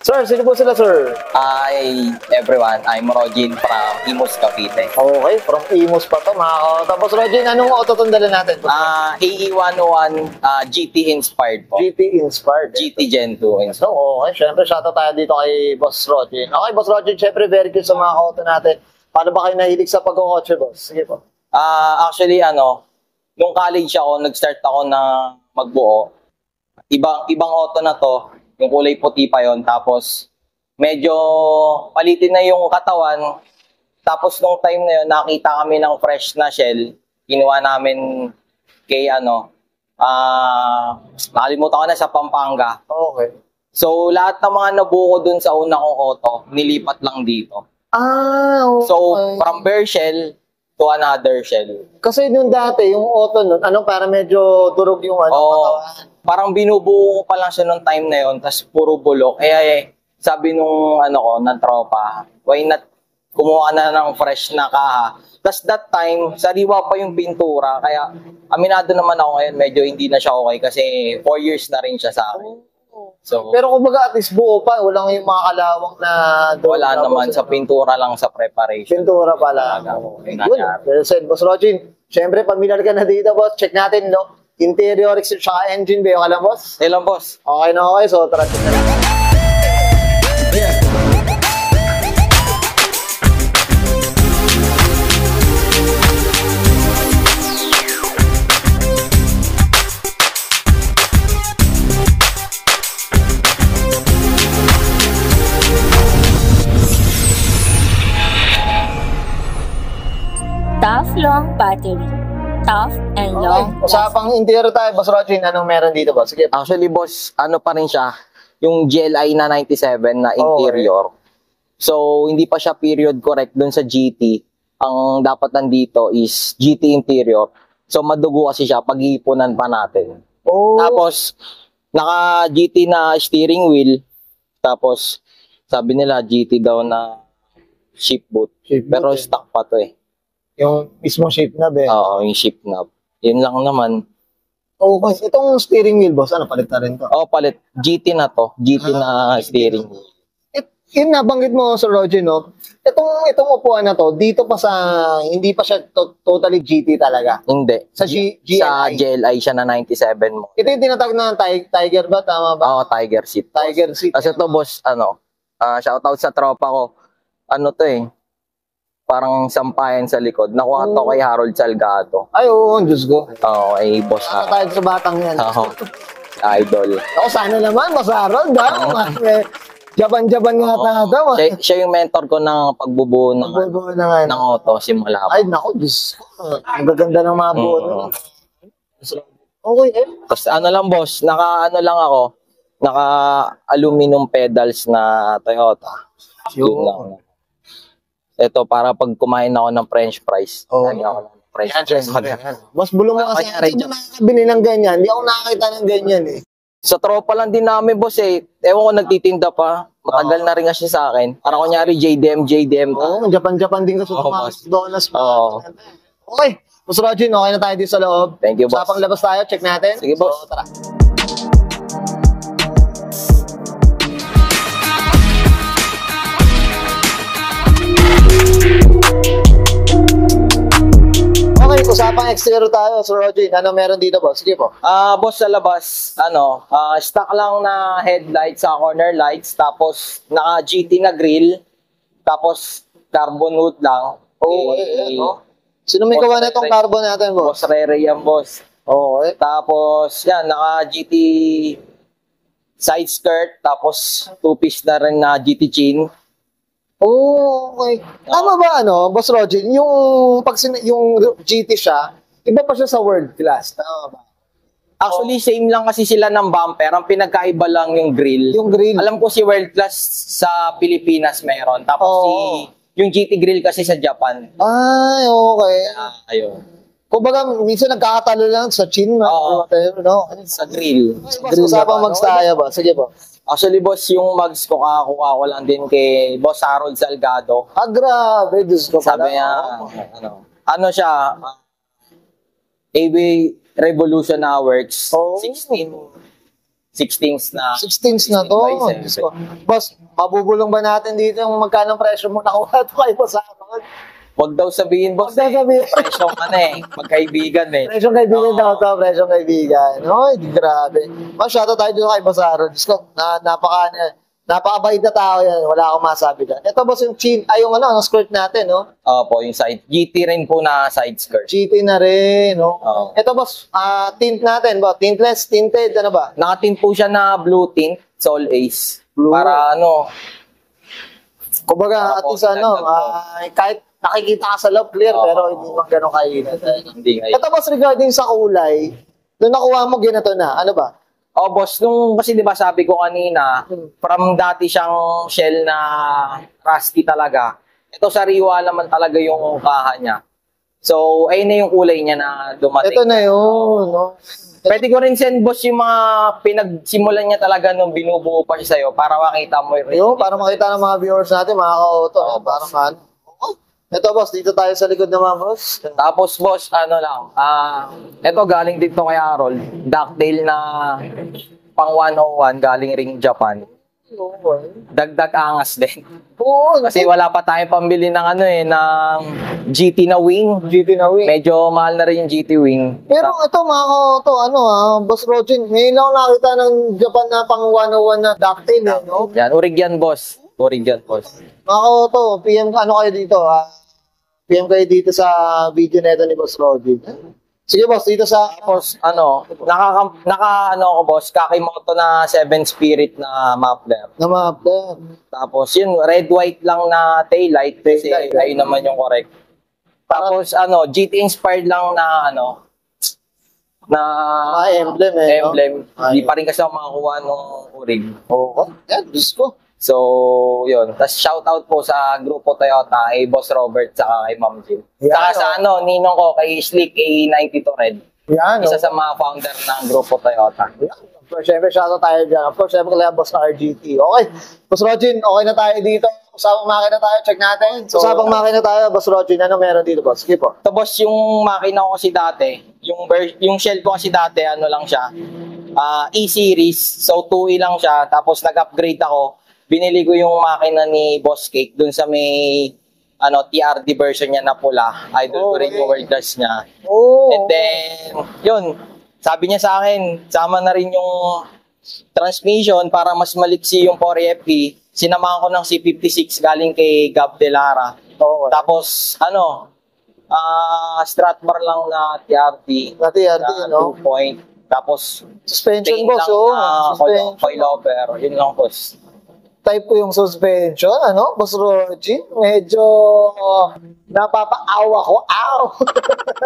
Sir, sino po sila, sir? Hi everyone, I'm Rogin from Imus, Cavite. Okay, from Imus pa to, mga auto. Tapos, Rogin, anong auto itong dala natin? AE101 GT inspired po. GT inspired. GT Gen 2 inspired. So, okay, syempre, shoutout tayo dito kay Boss Rogin. Okay, Boss Rogin, syempre, very good sa mga auto natin. Paano ba kayo nahilig sa pagkakotse, boss? Sige po. Actually, nung college ako, nag-start ako na magbuo. Ibang auto na to. Yung kulay puti pa yon, tapos medyo palitin na yung katawan. Tapos nung time na yun, nakita kami ng fresh na shell. Kinuha namin kay nakalimutan ko na, sa Pampanga. Okay. So lahat ng mga nabuo ko dun sa una kong auto, nilipat lang dito. Okay. So from bare shell to another shell. Kasi nung dati, yung auto nun, para medyo durog yung katawan. Parang binubuo ko pa lang siya nung time na yon, tas puro bulok. Sabi nung ng tropa, why not kumuha na ng fresh na kaha. Tas that time, sariwa pa yung pintura. Kaya aminado naman ako ngayon, medyo hindi na siya okay kasi 4 years na rin siya sa akin. So, pero kumbaga at least buo pa, walang yung mga kalawang na wala naman, sa pintura lang, sa preparation. Pintura pala. Okay. Well said, Boss Rogin. Siyempre, pamilyar ka na dito, boss. Check natin, no? Interior, tsaka engine, ba yung alam, boss? Ilan, boss? Okay na, okay. So, tara, check na lang. Yeah. Tough long battery. Tough and long. Usapang interior tayo, Boss Rogin. Anong meron dito, boss? Sige. Actually, boss, pa rin siya, yung GLI na 97 na interior. So, hindi pa siya period correct dun sa GT. Ang dapat nandito is GT interior. So, madugo kasi siya, pag-iipunan pa natin. Tapos, naka-GT na steering wheel. Tapos, sabi nila, GT daw na ship boot. Pero stock pa to eh. Yung mismo shape knob eh. Oo, yung shape knob. Yun lang naman. Okay. Itong steering wheel, boss, palit na rin to? Palit. GT na to. GT na steering wheel. Yun nabanggit mo, Sir Rogin, no? Itong upuan na to, dito pa hindi pa siya totally GT talaga. Hindi. Sa GLI. Sa GLI siya na 97 mo. Ito yung tinatawag na Tiger ba? Tama ba? Oo, Tiger seat. Tiger seat. Kasi ito, boss, shoutout sa tropa ko. To eh. Parang sampayan sa likod. Nakuha to kay Harold Salgado. Ay, oo, Diyos ko. Oo, ay boss na. Tayo sa batang yan. Oo. Idol. Ako, sana naman, Boss Harold, Jaban-jaban nga daw. Siya yung mentor ko ng pagbubuo ng auto simula pa. Ay, naku, Diyos ko. Ang gaganda ng mga buo. Okay, eh. Tapos lang, boss, naka-aluminum pedals na Toyota. Yun lang. Ito, para pag kumain ako ng French fries. Boss, bulong mo kasi. Hindi ako nakakabili ng ganyan. Hindi ako nakakita ng ganyan eh. Sa tropa lang din namin, boss eh. Ewan ko, nagtitinda pa. Matagal na rin kasi sa akin. Para kunyari, JDM. Oo, Japan din kasi tumakas donas. Okay. Boss Rogin, okay na tayo dito sa loob. Thank you, boss. Usapang labas tayo, check natin. Sige, boss. So, tara. Okay, usapang exterior tayo, Sir Rogin. Ano meron dito, boss? Sige po. Boss, sa labas, stock lang na headlights sa corner lights, tapos naka-GT na grill, tapos carbon hood lang. Sino may gawa na itong carbon natin, boss? Boss Rere yan, boss. Okay. Tapos, yan, naka-GT side skirt, tapos two-piece na rin na GT chin. Okay. Tama ba, Boss Rogin, yung GT siya, iba pa siya sa world class. Tama ba? Actually, same lang kasi sila ng bumper. Ang pinagkaiba lang yung grill. Yung grill. Alam ko si world class sa Pilipinas meron. Tapos yung GT grill kasi sa Japan. Ay, okay. Ayun. Kumbaga, minsan nagkakatalo lang sa chin, whatever, no? Sa grill. Usapang magstaya ba? Sige po. Actually, boss, yung mags ko, kakuha ko lang din kay Boss Harold Salgado. Grabe, Diyos ko pala. Sabi niya, siya, AB Revolution na works. 16 16s na. 16s na to. 16 by 7. Diyos ko. Boss, mabubulong ba natin dito yung magkano presyo mo nakuha ito kay Boss Aaron? Huwag daw sabihin, boss. Huwag daw sabihin. Presyong magkaibigan eh. Presyong kaibigan daw to, presyong kaibigan. Oy, grabe. Mas shoutout tayo dito kay Boss Aaron. Diyos ko, napakabait na tao yan. Wala akong masabi dyan. Ito boss yung yung skirt natin, no? Opo, yung side. GT rin po na side skirt. GT na rin, no? Oo. Ito boss, tint natin, ba? Tintless, tinted, ano ba? Nakatint po siya na blue tint, Sol Ace. Blue. Para Kumbaga, at Opo, least kahit nakikita ka sa loob, clear, Oo. pero hindi mo gano'ng kainit. hindi ngayon. Ito boss, regarding sa kulay, nung nakuha mo, ginato na, ano ba? Oh, boss, kasi di ba sabi ko kanina, from dati siyang shell na rusty talaga, ito sariwa naman talaga yung kaha niya. So, ayun na yung kulay niya na dumating. Ito na yun, no? Pwede ko rin send, boss, yung mga pinagsimulan niya talaga nung binubuo pa siya sa'yo para makita mo Yung, para makita ng mga viewers natin, mga ka-auto, para man. Ito boss, dito tayo sa likod naman, boss. Tapos, boss, ito galing dito kay Harold, ducktail na pang 101, galing ring Japan. Dagdag angas din. Oo, Kasi wala pa tayong pambili ng ng GT na wing. GT na wing. Medyo mahal na rin yung GT wing. Pero ito mga ka-auto, Boss Rogin, ngayon lang ako nakita ng Japan na pang 101 na ducktail, no? Yan, urig yan, boss. Urig yan, boss. Mga ka-auto, PM kayo dito, PM kayo dito sa video na ito ni Boss Rogin. Sige boss, dito sa... Tapos, ako, boss, Kakimoto na 7 Spirit na muffler. Na map. Tapos, yun, red, white lang na taillight. Kasi Taillight. ayun naman yung correct. Tapos, GT inspired lang na, emblem no? emblem. Hindi pa rin kasi ako makakuha ng urig. Oo. Yan, Diyos ko. So, yun. Tapos shoutout po sa Grupo Toyota, kay Boss Robert, saka kay Ma'am Jill. Yan, Saka sa ninong ko, kay Slick A92 Red. Yan, Isa sa mga founder ng Grupo Toyota. Of course, syempre, shoutout tayo dyan. Of course, syempre, kaya Boss RGT. Okay. Boss Rogin, okay na tayo dito. Usapang makina tayo, check natin. Usapang makina tayo, Boss Rogin. Ano meron dito, boss? Sige po. So, boss, yung makina ko kasi dati, yung shell ko kasi dati, lang siya, E-Series. So, 2E lang siya. Tapos, nag-upgrade ako. Binili ko yung makina ni Boss Cake dun sa may TRD version niya na pula. Idol ko rin yung world class niya. Oh. And then, yun, sabi niya sa akin, sama na rin yung transmission para mas maliksi yung 4FP. Sinamahan ko ng C56 galing kay Gab Delara. Okay. Tapos, strat bar lang na TRD. Na TRD, no? 2 point. Tapos, Suspension, paint boss, lang na Suspension. coilover. Yun lang, boss. Type ko yung suspension, Boss Rogin. Medyo napapaawa ko. Ow!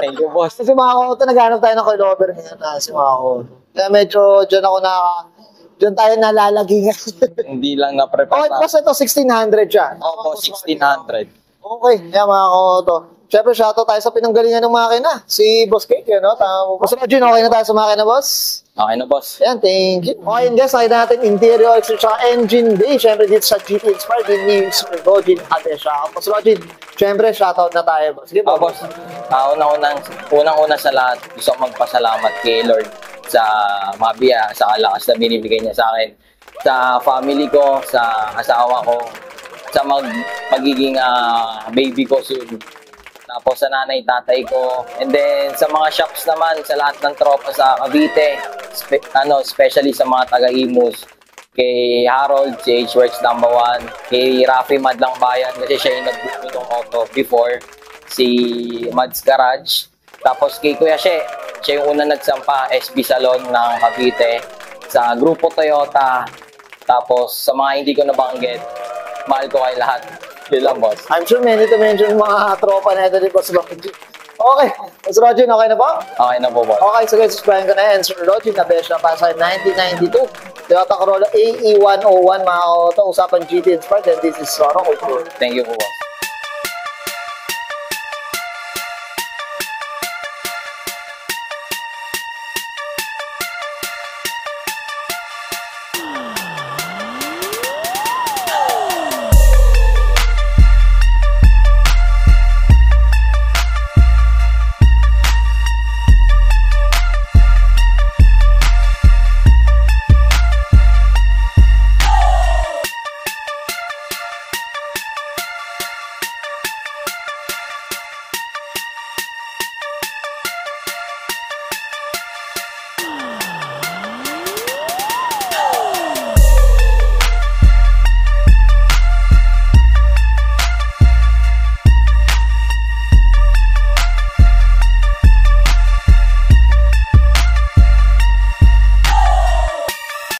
Thank you, boss. Kasi mga auto, naghanap tayo ng coilover ngayon na si mga auto. Kaya medyo dyan tayo nalalagi ngayon. Hindi lang na-prepare. Okay, boss, ito 1600 siya. Opo, 1600. Okay, kaya mga auto. Siyempre, shoutout tayo sa pinanggalingan ng makina. Si Boss Cake, Tama mo. Boss Rogin, okay na tayo sa makina, boss? Okay na, boss. Yan, thank you. Okay, and guys, nakita natin interior, extra, engine bay. Siyempre, dito sa GT Inspired, din ni Sir Rogin Adesha. Boss Rogin, siyempre, shoutout na tayo, boss. Sige, Boss. Unang-una sa lahat, gusto ko magpasalamat kay Lord sa mabiya, sa kalakas na binibigay niya sa akin. Sa family ko, sa asawa ko, sa magiging baby ko soon. Tapos sa nanay, tatay ko. And then sa mga shops naman, sa lahat ng tropa sa Cavite, especially sa mga taga-Imus, kay Harold, si H-Works number 1, kay Rafi Madlang Bayan, kasi siya yung nagbuo ng auto before, si Mads Garage. Tapos kay Kuya She, siya yung una nagsampa, SB Salon ng Cavite, sa Grupo Toyota. Tapos sa mga hindi ko nabanggit, mahal ko kayo lahat. Yun lang, boss. I'm sure many to mention mga tropa na ito ni Boss Rogin. Okay, Boss Rogin, okay na ba? Okay na po, boss. Okay, so guys, subscribe ko na yan. Sir Rogin, na-best na para sa 1992. Toyota Corolla AE101, mga auto, usapan GT Inspired, and this is Soro. Thank you po, boss.